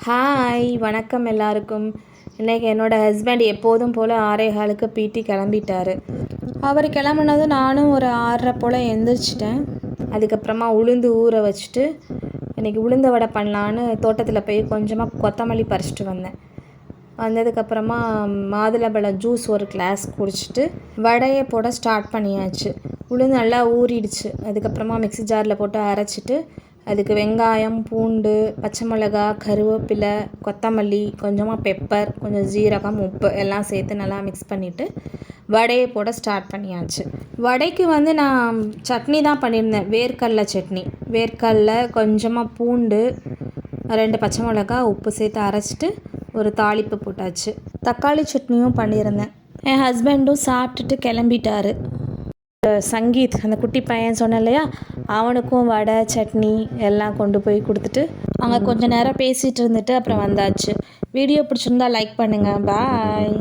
Hi வணக்கம் எல்லாருக்கும். இன்றைக்கி என்னோடய ஹஸ்பண்ட் எப்போதும் போல் 6:15க்கு பீட்டி கிளம்பிட்டார். அவர் கிளம்புனதும் நானும் ஒரு 6:30 போல் எழுந்திரிச்சிட்டேன். அதுக்கப்புறமா உளுந்து ஊற வச்சுட்டு இன்றைக்கி உளுந்த வடை பண்ணலான்னு தோட்டத்தில் போய் கொஞ்சமாக கொத்தமல்லி பறிச்சிட்டு வந்தேன். வந்ததுக்கப்புறமா மாதுளம்பழம் ஜூஸ் ஒரு கிளாஸ் குடிச்சிட்டு வடையை போட ஸ்டார்ட் பண்ணியாச்சு. உளுந்து நல்லா ஊறிடுச்சு. அதுக்கப்புறமா மிக்ஸி ஜாரில் போட்டு அரைச்சிட்டு அதுக்கு வெங்காயம், பூண்டு, பச்சை மிளகா, கருவேப்பிலை, கொத்தமல்லி, கொஞ்சமாக பெப்பர், கொஞ்சம் ஜீரகம், உப்பு எல்லாம் சேர்த்து நல்லா மிக்ஸ் பண்ணிவிட்டு வடையை போட ஸ்டார்ட் பண்ணியாச்சு. வடைக்கு நான் சட்னி தான் பண்ணியிருந்தேன். வேர்க்கடலை சட்னி. வேர்க்கடலை, கொஞ்சமாக பூண்டு, 2 பச்சை மிளகா, உப்பு சேர்த்து அரைச்சிட்டு ஒரு தாளிப்பு போட்டாச்சு. தக்காளி சட்னியும் பண்ணியிருந்தேன். என் ஹஸ்பண்டும் சாப்பிட்டுட்டு கிளம்பிட்டார். சங்கீத், அந்த குட்டி பையன் சொன்னேன் இல்லையா, அவனுக்கும் வடை, சட்னி எல்லாம் கொண்டு போய் கொடுத்துட்டு அங்கே கொஞ்சம் நேரம் பேசிகிட்டு இருந்துட்டு அப்புறம் வந்தாச்சு. வீடியோ பிடிச்சிருந்தா லைக் பண்ணுங்கள். பாய்.